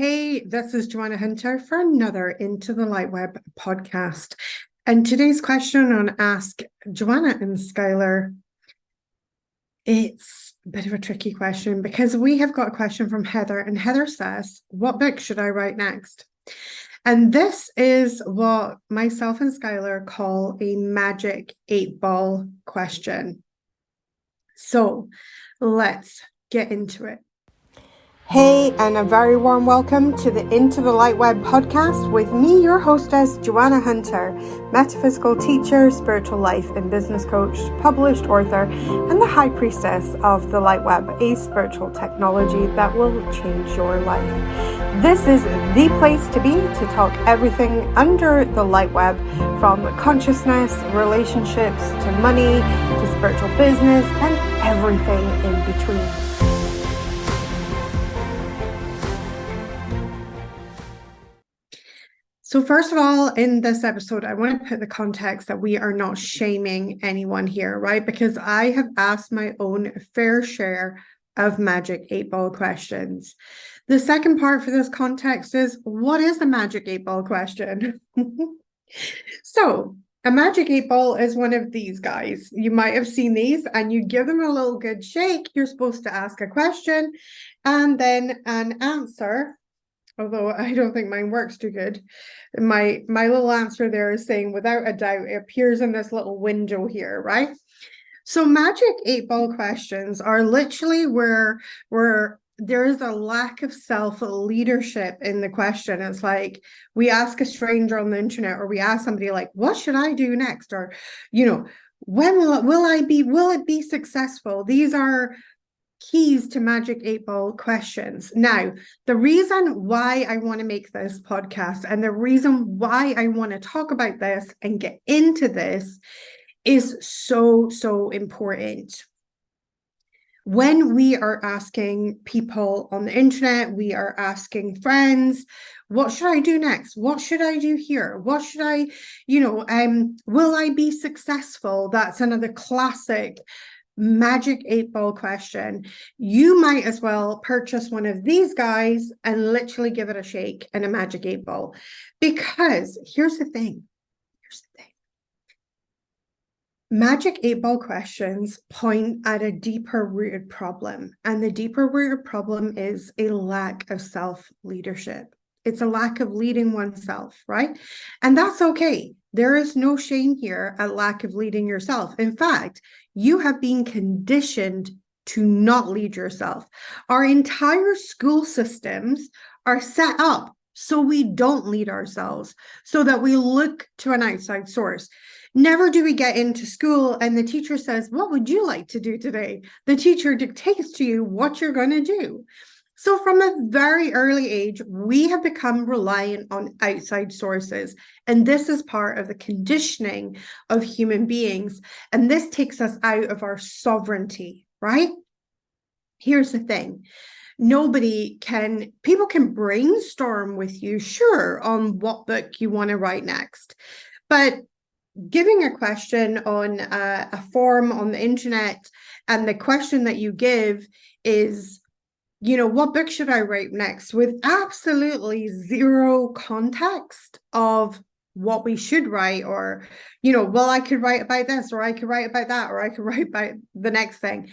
Hey, this is Joanna Hunter for another Into the LightWeb podcast. And today's question on Ask Joanna and Skylar, it's a bit of a tricky question because we have got a question from Heather, and Heather says, what book should I write next? And this is what myself and Skylar call a magic 8-ball question. So let's get into it. Hey, and a very warm welcome to the Into the LightWeb podcast with me, your hostess, Joanna Hunter, metaphysical teacher, spiritual life and business coach, published author, and the high priestess of the LightWeb, a spiritual technology that will change your life. This is the place to be to talk everything under the LightWeb, from consciousness, relationships, to money, to spiritual business, and everything in between. So first of all, in this episode, I want to put the context that we are not shaming anyone here, right? Because I have asked my own fair share of magic 8-ball questions. The second part for this context is, what is a magic 8-ball question? So a magic 8-ball is one of these guys. You might have seen these, and you give them a little good shake. You're supposed to ask a question and then an answer. Although I don't think mine works too good. My little answer there is saying, without a doubt, it appears in this little window here, right? So magic 8-ball questions are literally where there is a lack of self-leadership in the question. It's like we ask a stranger on the internet, or we ask somebody like, what should I do next? Or, when will it be successful? These are keys to magic 8-ball questions. Now, the reason why I want to make this podcast and the reason why I want to talk about this and get into this is so important. When we are asking people on the internet, we are asking friends, what should I do next? What should I do here? What should I, will I be successful? That's another classic magic 8-ball question. You might as well purchase one of these guys and literally give it a shake in a magic 8-ball, because here's the thing. Magic 8-ball questions point at a deeper rooted problem, and the deeper rooted problem is a lack of self-leadership. It's a lack of leading oneself, right? And that's okay. There is no shame here at lack of leading yourself. In fact, you have been conditioned to not lead yourself. Our entire school systems are set up so we don't lead ourselves, so that we look to an outside source. Never do we get into school and the teacher says, what would you like to do today? The teacher dictates to you what you're going to do. So from a very early age, we have become reliant on outside sources. And this is part of the conditioning of human beings. And this takes us out of our sovereignty, right? Here's the thing. People can brainstorm with you, sure, on what book you want to write next. But giving a question on a forum on the internet, and the question that you give is, what book should I write next, with absolutely zero context of what we should write, or, I could write about this, or I could write about that, or I could write about the next thing,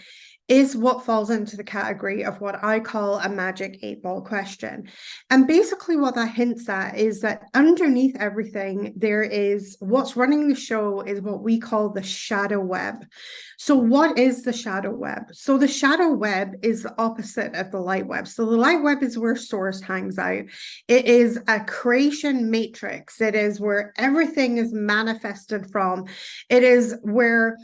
is what falls into the category of what I call a magic 8-ball question. And basically what that hints at is that underneath everything, there is what's running the show is what we call the shadow web. So what is the shadow web? So the shadow web is the opposite of the light web. So the light web is where source hangs out. It is a creation matrix. It is where everything is manifested from. It is where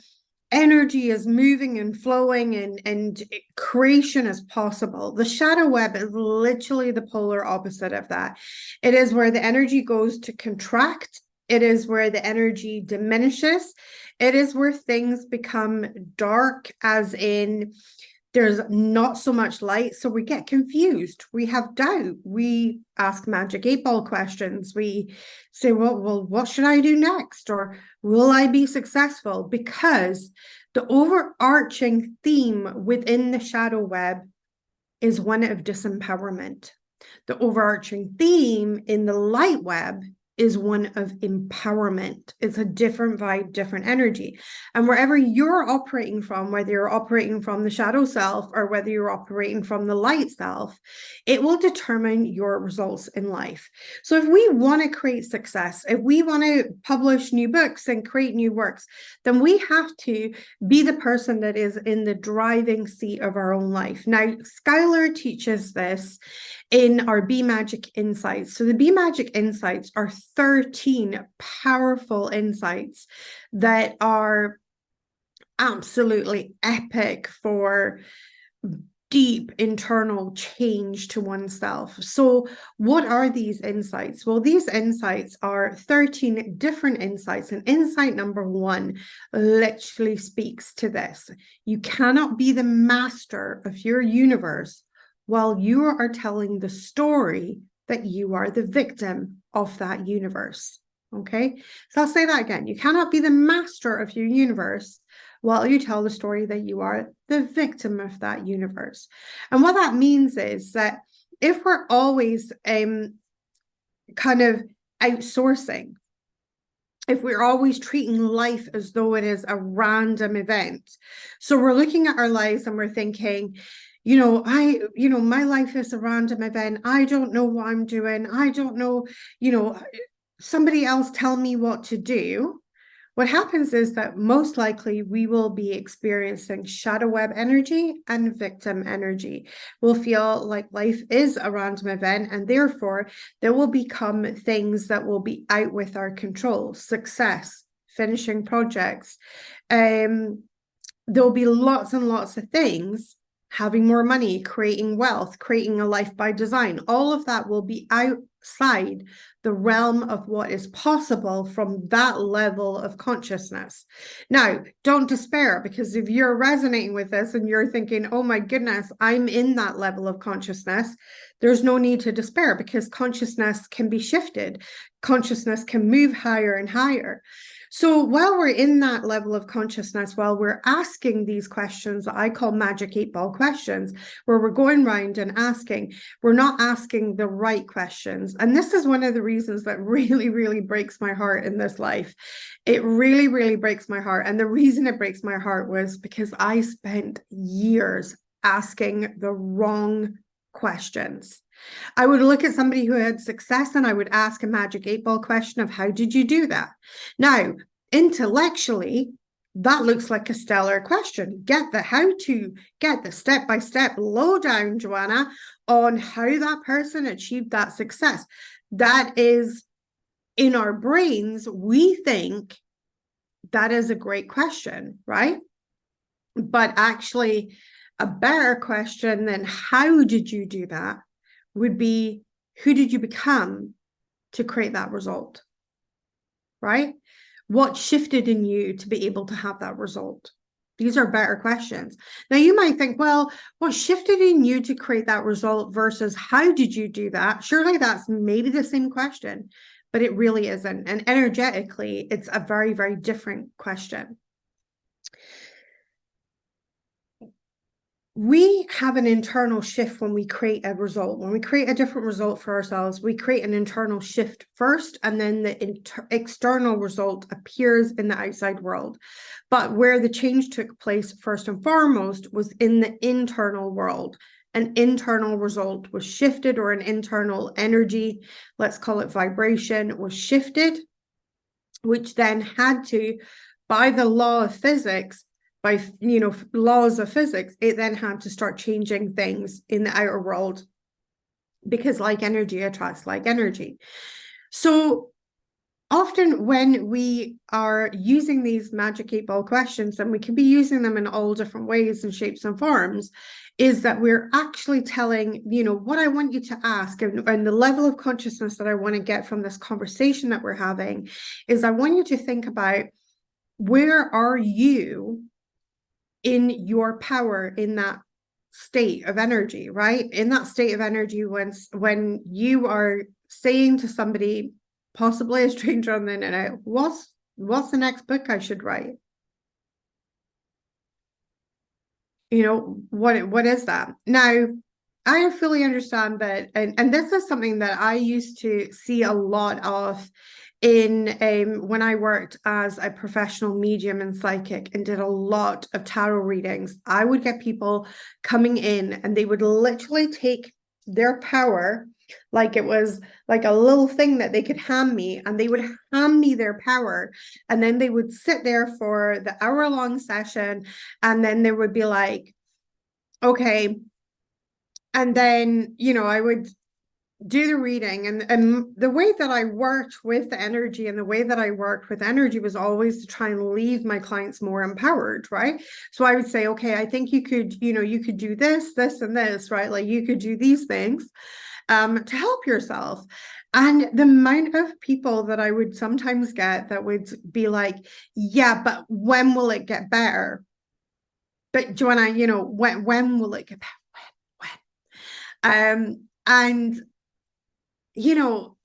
energy is moving and flowing, and creation is possible. The shadow web is literally the polar opposite of that. It is where the energy goes to contract. It is where the energy diminishes. It is where things become dark, as in there's not so much light, so we get confused. We have doubt. We ask magic 8-ball questions. We say, well, what should I do next? Or will I be successful? Because the overarching theme within the shadow web is one of disempowerment. The overarching theme in the light web is one of empowerment. It's a different vibe, different energy. And wherever you're operating from, whether you're operating from the shadow self or whether you're operating from the light self, it will determine your results in life. So if we want to create success, if we want to publish new books and create new works, then we have to be the person that is in the driving seat of our own life. Now, Skylar teaches this in our Be Magic Insights. So the Be Magic Insights are 13 powerful insights that are absolutely epic for deep internal change to oneself. So what are these insights? Well, these insights are 13 different insights, and insight number 1 literally speaks to this. You cannot be the master of your universe while you are telling the story that you are the victim of that universe. Okay, so I'll say that again. You cannot be the master of your universe while you tell the story that you are the victim of that universe. And what that means is that if we're always kind of outsourcing, if we're always treating life as though it is a random event, so we're looking at our lives and we're thinking, my life is a random event. I don't know what I'm doing. I don't know, somebody else tell me what to do. What happens is that most likely we will be experiencing shadow web energy and victim energy. We'll feel like life is a random event, and therefore there will become things that will be out with our control. Success, finishing projects. There'll be lots and lots of things. Having more money, creating wealth, creating a life by design, all of that will be outside the realm of what is possible from that level of consciousness. Now, don't despair, because if you're resonating with this and you're thinking, oh my goodness, I'm in that level of consciousness, there's no need to despair, because consciousness can be shifted. Consciousness can move higher and higher. So while we're in that level of consciousness, while we're asking these questions that I call magic 8-ball questions, where we're going around and asking, we're not asking the right questions. And this is one of the reasons that really, really breaks my heart in this life. It really, really breaks my heart. And the reason it breaks my heart was because I spent years asking the wrong questions. I would look at somebody who had success and I would ask a magic 8-ball question of, how did you do that? Now, intellectually, that looks like a stellar question. Get the step-by-step lowdown, Joanna, on how that person achieved that success. That is, in our brains, we think that is a great question, right? But actually, a better question than how did you do that would be, who did you become to create that result, right? What shifted in you to be able to have that result? These are better questions. Now, you might think, well, what shifted in you to create that result versus how did you do that? Surely that's maybe the same question, but it really isn't. And energetically, it's a very, very different question. We have an internal shift when we create a result. When we create a different result for ourselves, we create an internal shift first, and then the external result appears in the outside world. But where the change took place first and foremost was in the internal world. An internal result was shifted, or an internal energy, let's call it vibration, was shifted, which then had to, by the law of physics, by laws of physics, it then had to start changing things in the outer world, because like energy attracts like energy. So often when we are using these magic 8-ball questions, and we can be using them in all different ways and shapes and forms, is that we're actually telling, what I want you to ask, and the level of consciousness that I want to get from this conversation that we're having is, I want you to think about, where are you in your power in that state of energy, right? In that state of energy when you are saying to somebody, possibly a stranger on the internet, what's the next book I should write? What is that? Now, I fully understand that. And this is something that I used to see a lot of in when I worked as a professional medium and psychic and did a lot of tarot readings. I would get people coming in and they would literally take their power, like it was like a little thing that they could hand me, and they would hand me their power, and then they would sit there for the hour-long session, and then they would be like, okay. And then, I would do the reading, and the way that I worked with the energy and the way that I worked with energy was always to try and leave my clients more empowered, right? So I would say, okay, I think you could do this, this, and this, right? Like you could do these things to help yourself. And the amount of people that I would sometimes get that would be like, yeah, but when will it get better? But Joanna, when will it get better? And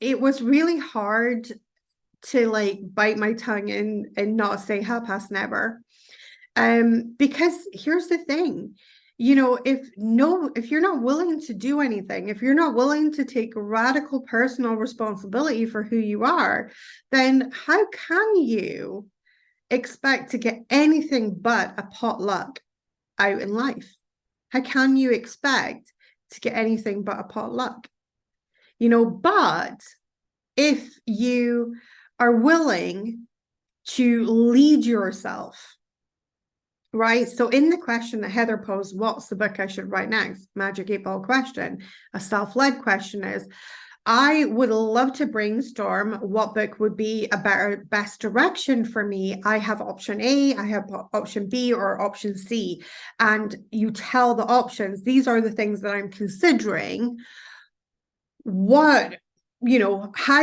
it was really hard to like bite my tongue and not say half past never. Because here's the thing, if you're not willing to do anything, if you're not willing to take radical personal responsibility for who you are, then how can you expect to get anything but a potluck out in life? How can you expect to get anything but a potluck? But if you are willing to lead yourself, right? So in the question that Heather posed, what's the book I should write next? Magic 8-Ball question. A self-led question is, I would love to brainstorm what book would be a better, best direction for me. I have option A, I have option B, or option C. And you tell the options, these are the things that I'm considering. How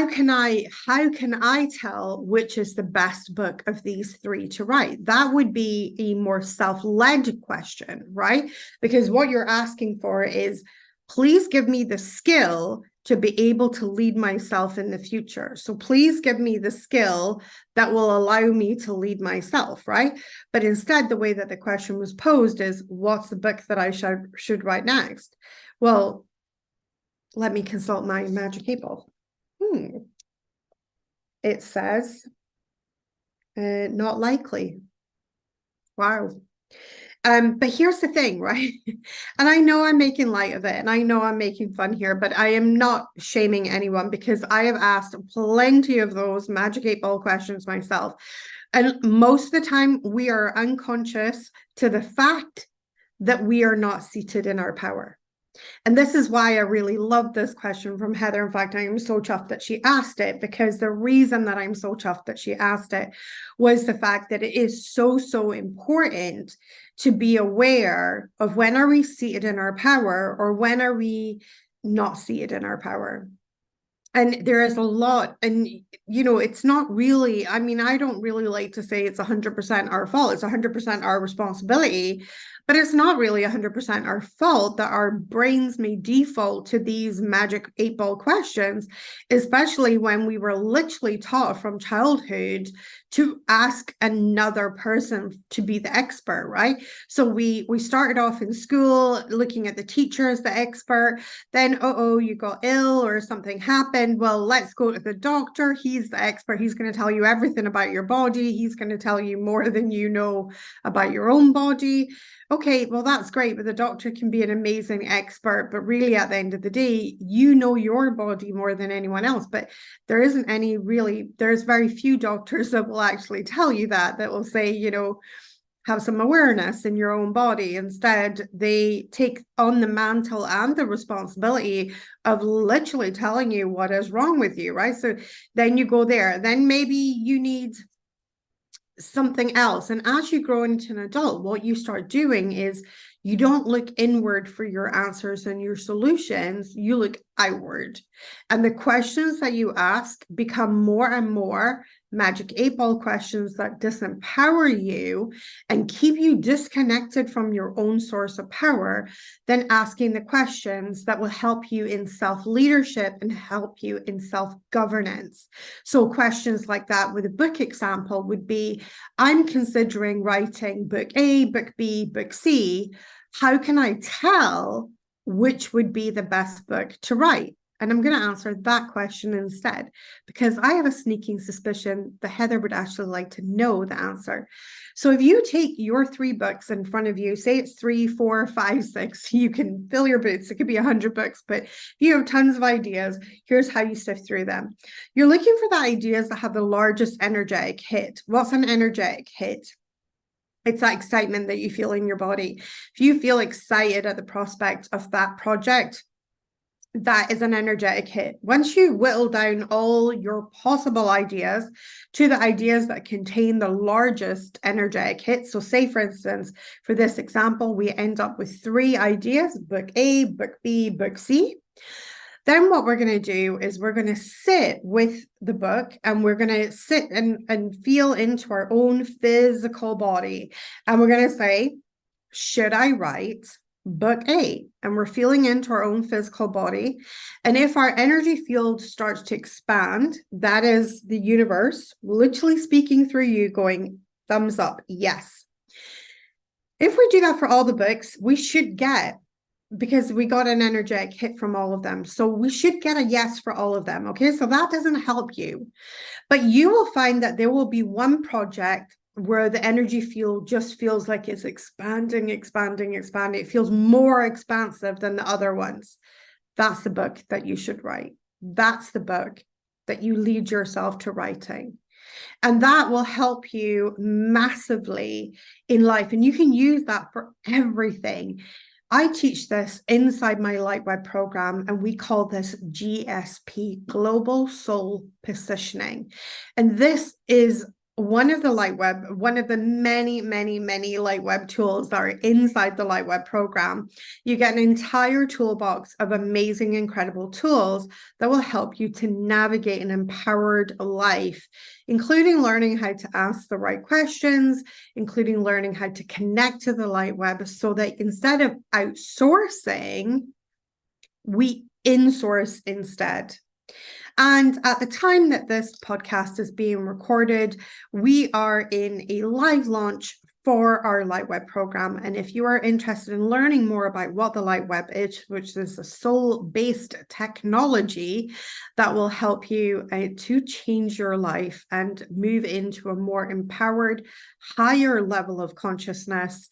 can I tell which is the best book of these three to write? That would be a more self-led question, right? Because what you're asking for is, please give me the skill to be able to lead myself in the future. So please give me the skill that will allow me to lead myself, right? But instead, the way that the question was posed is, what's the book that I should write next? Well, let me consult my magic 8-Ball. It says, not likely. Wow. But here's the thing, right? And I know I'm making light of it, and I know I'm making fun here, but I am not shaming anyone, because I have asked plenty of those magic 8-Ball questions myself. And most of the time, we are unconscious to the fact that we are not seated in our power. And this is why I really love this question from Heather. In fact, I am so chuffed that she asked it, because the reason that I'm so chuffed that she asked it was the fact that it is so, so important to be aware of when are we seated in our power, or when are we not seated in our power. And there is a lot, and it's not really, I mean, I don't really like to say it's 100% our fault. It's 100% our responsibility. But it's not really 100% our fault that our brains may default to these magic 8-Ball questions, especially when we were literally taught from childhood to ask another person to be the expert, right? So we started off in school looking at the teacher as the expert. Then, you got ill or something happened. Well, let's go to the doctor. He's the expert. He's going to tell you everything about your body. He's going to tell you more than you know about your own body. Okay, well, that's great, but the doctor can be an amazing expert, but really at the end of the day, you know your body more than anyone else. But there's very few doctors that will actually tell you that will say, have some awareness in your own body. Instead, they take on the mantle and the responsibility of literally telling you what is wrong with you, right? So then you go there, then maybe you need something else. And as you grow into an adult, what you start doing is you don't look inward for your answers and your solutions, you look outward. And the questions that you ask become more and more magic 8-Ball questions that disempower you and keep you disconnected from your own source of power, than asking the questions that will help you in self-leadership and help you in self-governance. So questions like that with a book example would be, I'm considering writing book A, book B, book C. How can I tell which would be the best book to write? And I'm going to answer that question instead, because I have a sneaking suspicion that Heather would actually like to know the answer. So if you take your 3 books in front of you, say it's 3, 4, 5, 6, you can fill your boots. It could be 100 books, but if you have tons of ideas, here's how you sift through them. You're looking for the ideas that have the largest energetic hit. What's an energetic hit? It's that excitement that you feel in your body. If you feel excited at the prospect of that project, that is an energetic hit. Once you whittle down all your possible ideas to the ideas that contain the largest energetic hit. So say, for instance, for this example, we end up with 3 ideas, book A, book B, book C. Then what we're going to do is we're going to sit with the book and we're going to sit and feel into our own physical body. And we're going to say, should I write book A? And we're feeling into our own physical body. And if our energy field starts to expand, that is the universe literally speaking through you going, thumbs up, yes. If we do that for all the books, we should get, because we got an energetic hit from all of them, so we should get a yes for all of them. Okay, so that doesn't help you, but you will find that there will be one project where the energy field just feels like it's expanding. It feels more expansive than the other ones. That's the book that you should write. That's the book that you lead yourself to writing. And that will help you massively in life. And you can use that for everything. I teach this inside my LightWeb program, and we call this GSP, Global Soul Positioning. And this is one of the many LightWeb tools that are inside the LightWeb program. You get an entire toolbox of amazing, incredible tools that will help you to navigate an empowered life, including learning how to ask the right questions, including learning how to connect to the LightWeb, so that instead of outsourcing, we insource instead. And at the time that this podcast is being recorded, we are in a live launch for our LightWeb program. And if you are interested in learning more about what the LightWeb is, which is a soul-based technology that will help you to change your life and move into a more empowered, higher level of consciousness.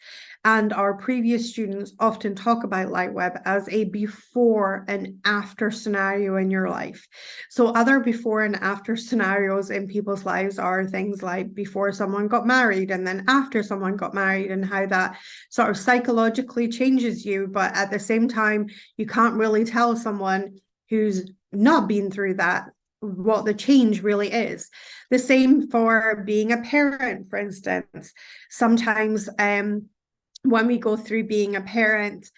And our previous students often talk about LightWeb as a before and after scenario in your life. So other before and after scenarios in people's lives are things like before someone got married and then after someone got married, and how that sort of psychologically changes you. But at the same time, you can't really tell someone who's not been through that what the change really is. The same for being a parent, for instance. Sometimes when we go through being a parent,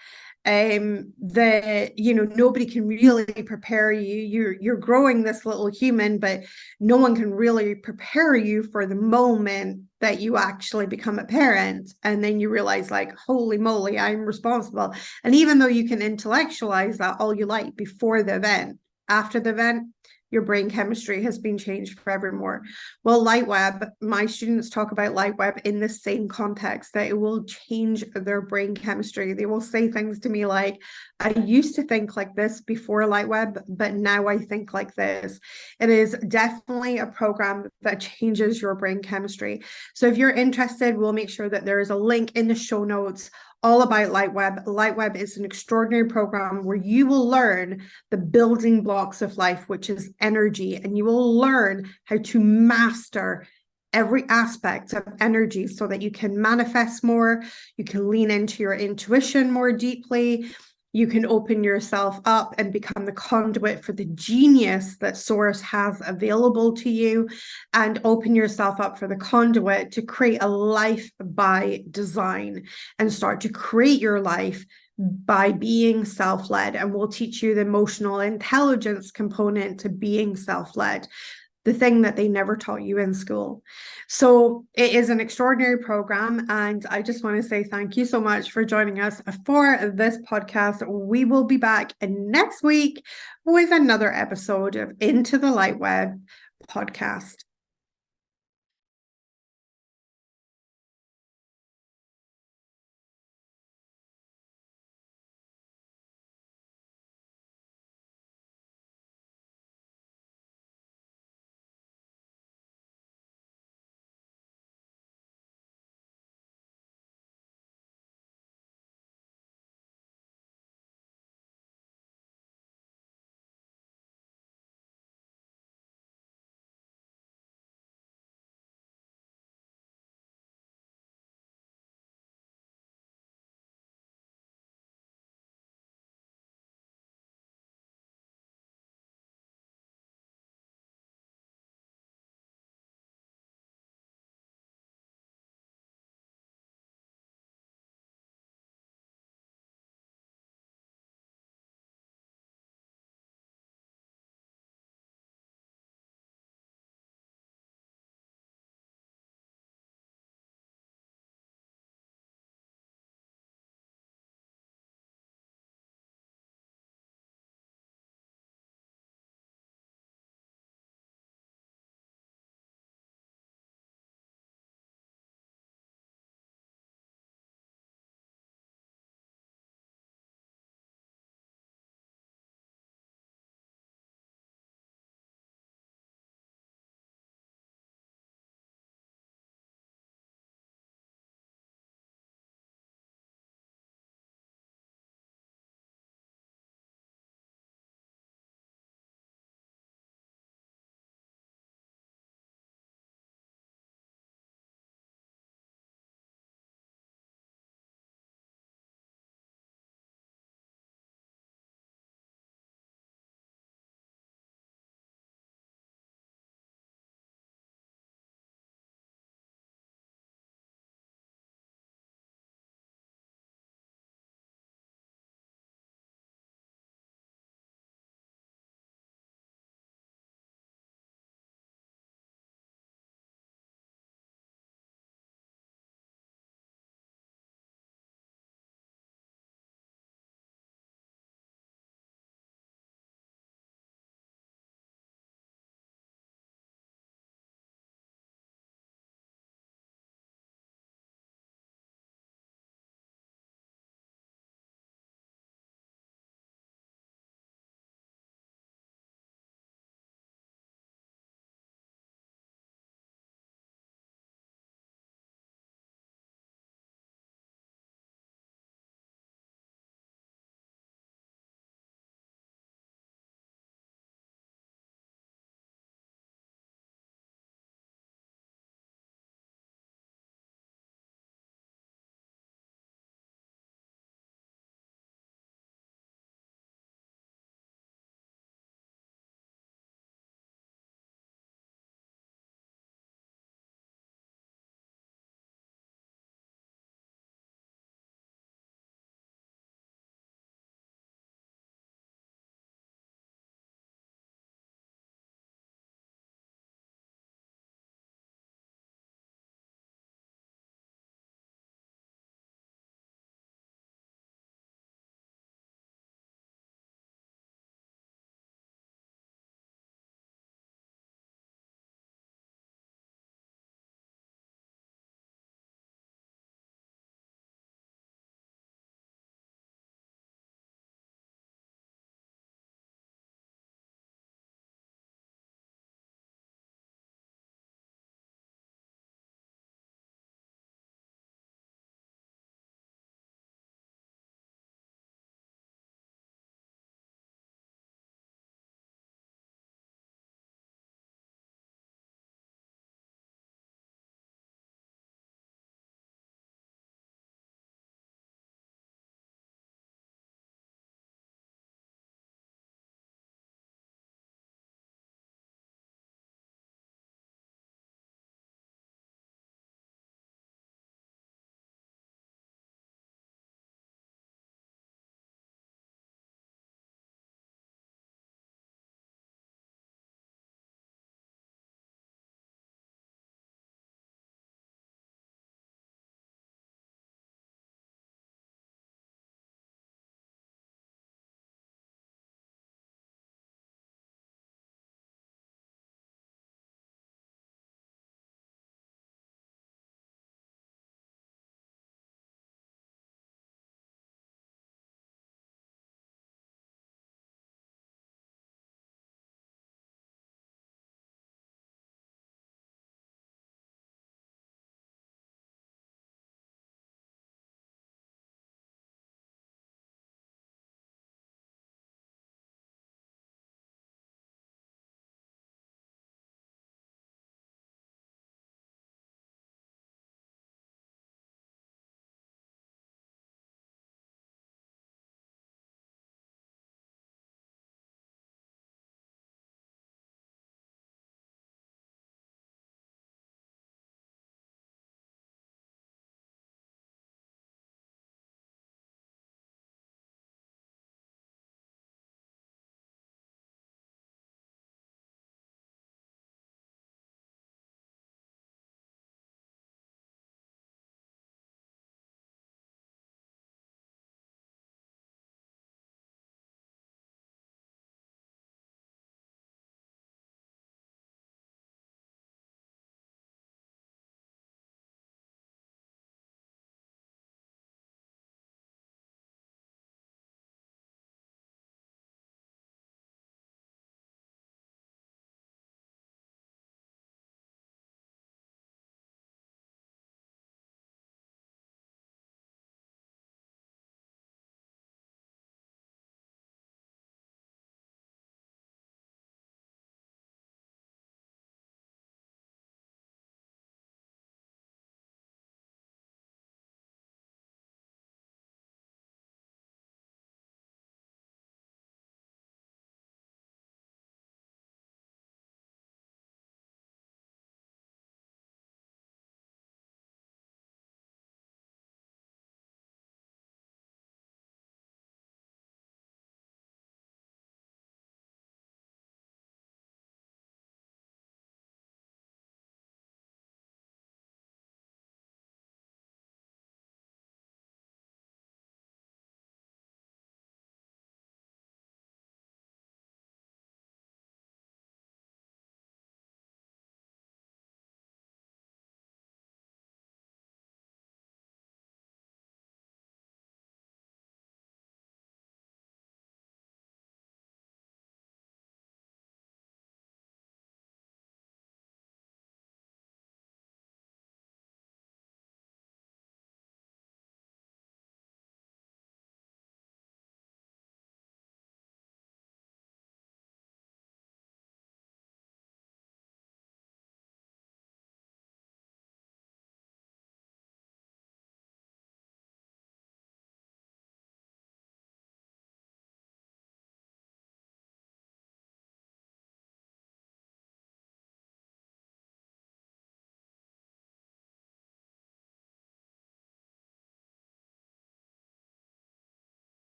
nobody can really prepare you. You're growing this little human, but no one can really prepare you for the moment that you actually become a parent. And then you realize, like, holy moly, I'm responsible. And even though you can intellectualize that all you like before the event, after the event, your brain chemistry has been changed forevermore. Well, LightWeb, my students talk about LightWeb in the same context, that it will change their brain chemistry. They will say things to me like, I used to think like this before LightWeb, but now I think like this. It is definitely a program that changes your brain chemistry. So if you're interested, we'll make sure that there is a link in the show notes all about LightWeb. LightWeb is an extraordinary program where you will learn the building blocks of life, which is energy, and you will learn how to master every aspect of energy so that you can manifest more, you can lean into your intuition more deeply, you can open yourself up and become the conduit for the genius that Source has available to you, and open yourself up for the conduit to create a life by design and start to create your life by being self-led. And we'll teach you the emotional intelligence component to being self-led, the thing that they never taught you in school. So it is an extraordinary program. And I just want to say thank you so much for joining us for this podcast. We will be back next week with another episode of Into the LightWeb Podcast.